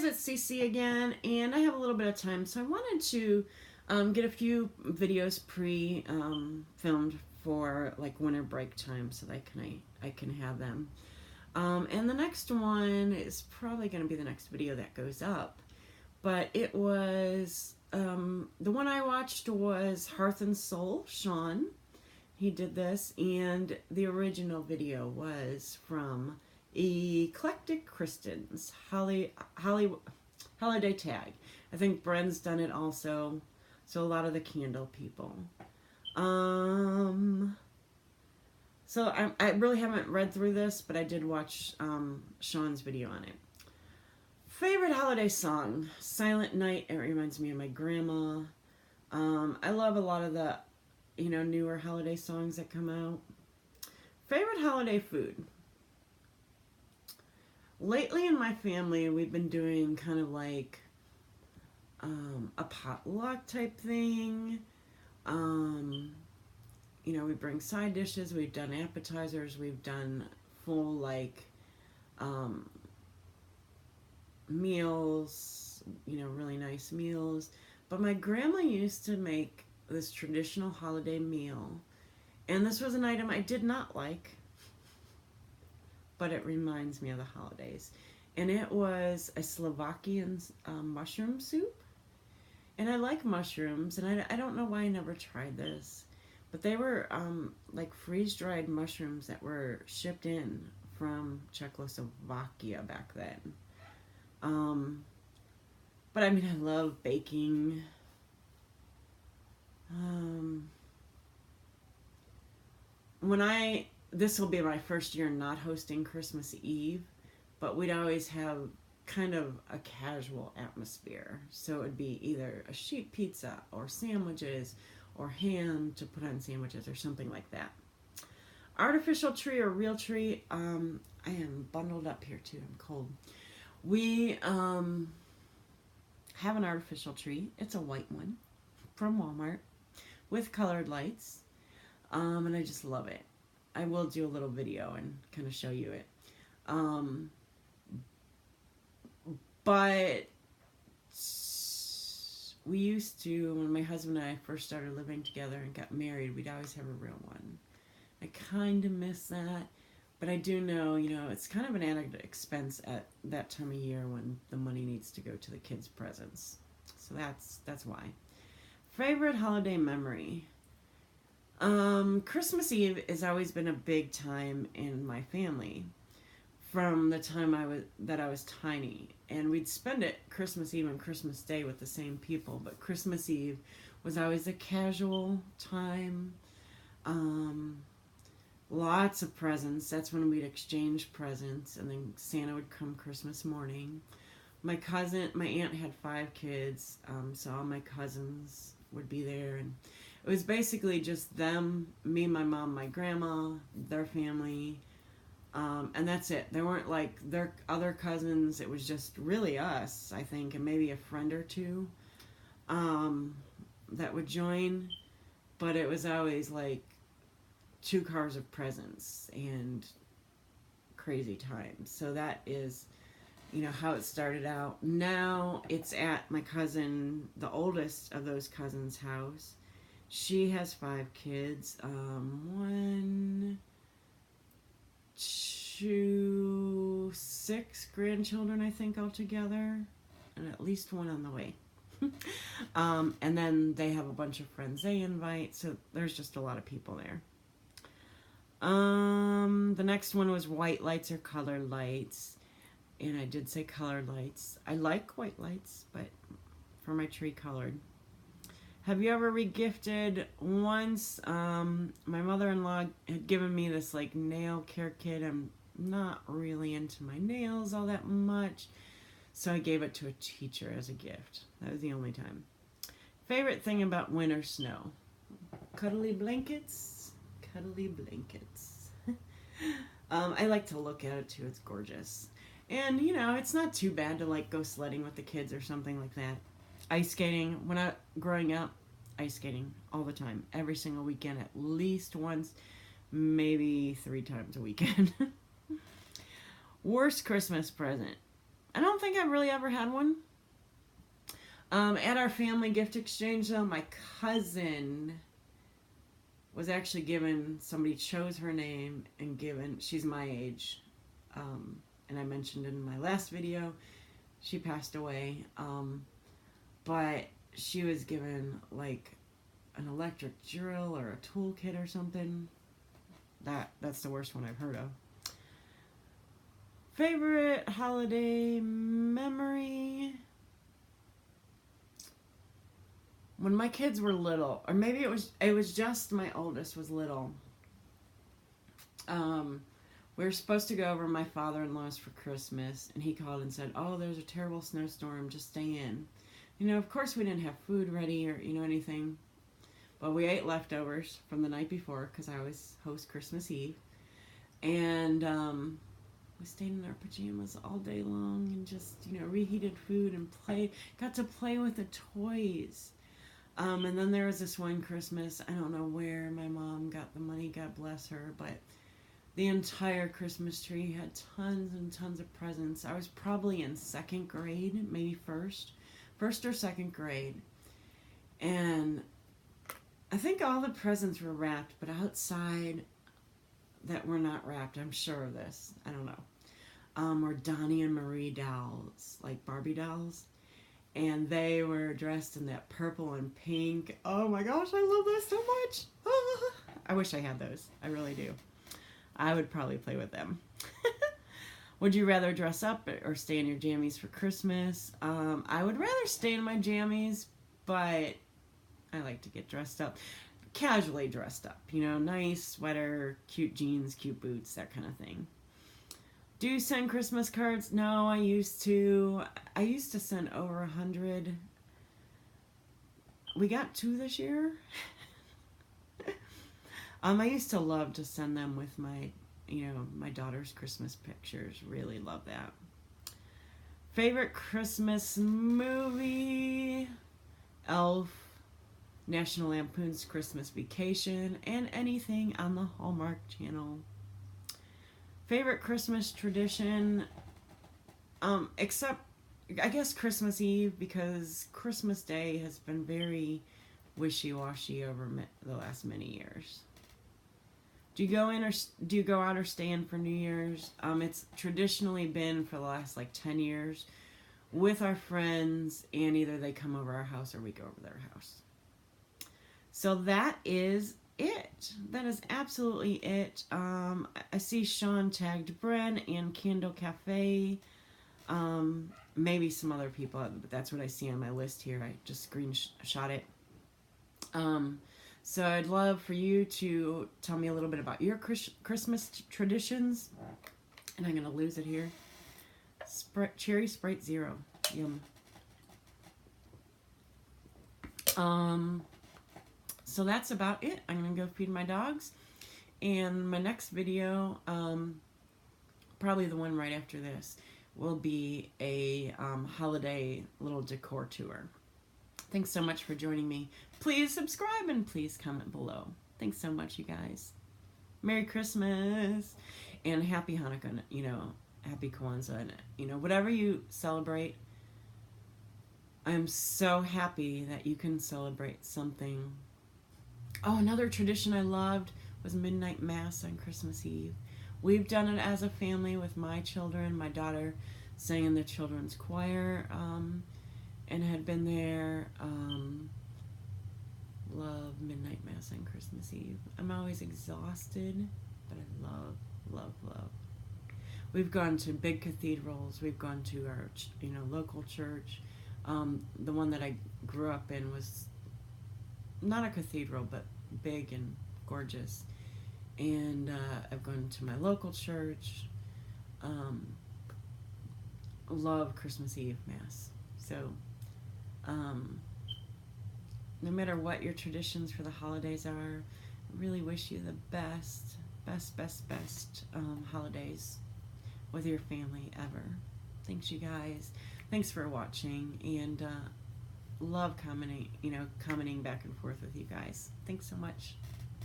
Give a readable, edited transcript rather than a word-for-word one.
guys, it's CC again, and I have a little bit of time, so I wanted to get a few videos filmed for like winter break time, so that I can have them. And the next one is probably going to be the next video that goes up, but it was the one I watched was Hearth and Soul, Shawn. He did this, and the original video was from Eclectic Kristin's Holiday Tag. I think Bren's done it also, so a lot of the candle people. So I really haven't read through this, but I did watch Shawn's video on it. Favorite holiday song, Silent Night. It reminds me of my grandma. I love a lot of the newer holiday songs that come out. Favorite holiday food. Lately in my family, we've been doing kind of like a potluck type thing. We bring side dishes, we've done appetizers, we've done full like meals, really nice meals. But my grandma used to make this traditional holiday meal, and this was an item I did not like, but it reminds me of the holidays, and it was a Slovakian mushroom soup. And I like mushrooms, and I don't know why I never tried this, but they were like freeze-dried mushrooms that were shipped in from Czechoslovakia back then. But I mean, I love baking. This will be my first year not hosting Christmas Eve, but we'd always have kind of a casual atmosphere. So it'd be either a sheet pizza or sandwiches or ham to put on sandwiches or something like that. Artificial tree or real tree. I am bundled up here too. I'm cold. We have an artificial tree. It's a white one from Walmart with colored lights. And I just love it. I will do a little video and kind of show you it. But we used to, when my husband and I first started living together and got married, we'd always have a real one. I kind of miss that, but I do know, it's kind of an added expense at that time of year when the money needs to go to the kids' presents. So that's why. Favorite holiday memory? Christmas Eve has always been a big time in my family from the time I was tiny, and we'd spend it Christmas Eve and Christmas Day with the same people, but Christmas Eve was always a casual time. Lots of presents. That's when we'd exchange presents, and then Santa would come Christmas morning. My aunt had 5 kids, so all my cousins would be there, and it was basically just them, me, my mom, my grandma, their family, and that's it. They weren't like their other cousins. It was just really us, I think, and maybe a friend or two that would join, but it was always like 2 cars of presents and crazy times. So that is, how it started out. Now it's at my cousin, the oldest of those cousins' house. She has 5 kids, 1, 2, 6 grandchildren, I think, altogether, and at least 1 on the way. And then they have a bunch of friends they invite, so there's just a lot of people there. The next one was white lights or colored lights, and I did say colored lights. I like white lights, but for my tree, colored. Have you ever regifted? Once, my mother-in-law had given me this like nail care kit. I'm not really into my nails all that much, so I gave it to a teacher as a gift. That was the only time. Favorite thing about winter snow? Cuddly blankets. Cuddly blankets. I like to look at it too. It's gorgeous. And, it's not too bad to like go sledding with the kids or something like that. Ice skating. Growing up, ice skating all the time. Every single weekend, at least once, maybe 3 times a weekend. Worst Christmas present. I don't think I've really ever had one. At our family gift exchange, though, my cousin was actually given, somebody chose her name and given, she's my age, and I mentioned in my last video, she passed away, but she was given like an electric drill or a toolkit or something. That's the worst one I've heard of. Favorite holiday memory? When my kids were little, or maybe it was just my oldest was little. We were supposed to go over to my father-in-law's for Christmas, and he called and said, "Oh, there's a terrible snowstorm, just stay in." You know, of course we didn't have food ready or, you know, anything. But we ate leftovers from the night before, because I always host Christmas Eve. And we stayed in our pajamas all day long and just, you know, reheated food and got to play with the toys. And then there was this one Christmas, I don't know where my mom got the money, God bless her, but the entire Christmas tree had tons and tons of presents. I was probably in second grade, maybe first or second grade. And I think all the presents were wrapped, but outside that were not wrapped, I'm sure of this, I don't know, were Donnie and Marie dolls, like Barbie dolls. And they were dressed in that purple and pink. Oh my gosh, I love that so much. Ah, I wish I had those. I really do. I would probably play with them. Would you rather dress up or stay in your jammies for Christmas? I would rather stay in my jammies, but I like to get dressed up. Casually dressed up, you know, nice sweater, cute jeans, cute boots, that kind of thing. Do you send Christmas cards? No, I used to. I used to send over 100. We got 2 this year. I used to love to send them with my, you know, my daughter's Christmas pictures. Really love that. Favorite Christmas movie? Elf, National Lampoon's Christmas Vacation, and anything on the Hallmark Channel. Favorite Christmas tradition? Except, I guess, Christmas Eve, because Christmas Day has been very wishy-washy over the last many years. Do you go in or do you go out or stay in for New Year's? It's traditionally been for the last like 10 years with our friends, and either they come over our house or we go over their house. So that is it. That is absolutely it. I see Shawn tagged Bren and Candle Cafe. Maybe some other people, but that's what I see on my list here. I just screenshot it. So I'd love for you to tell me a little bit about your Christmas traditions. And I'm going to lose it here. Cherry Sprite Zero. Yum. So that's about it. I'm going to go feed my dogs. And my next video, probably the one right after this, will be a holiday little decor tour. Thanks so much for joining me. Please subscribe and please comment below. Thanks so much, you guys. Merry Christmas and Happy Hanukkah, you know, Happy Kwanzaa, and, you know, whatever you celebrate. I'm so happy that you can celebrate something. Oh, another tradition I loved was midnight mass on Christmas Eve. We've done it as a family with my children. My daughter sang in the children's choir, and had been there. Love midnight mass on Christmas Eve. I'm always exhausted, but I love, love, love. We've gone to big cathedrals. We've gone to our, you know, local church. The one that I grew up in was not a cathedral, but big and gorgeous. And I've gone to my local church. Love Christmas Eve Mass. So, no matter what your traditions for the holidays are, I really wish you the best holidays with your family ever. Thanks, you guys. Thanks for watching, and love commenting back and forth with you guys. Thanks so much.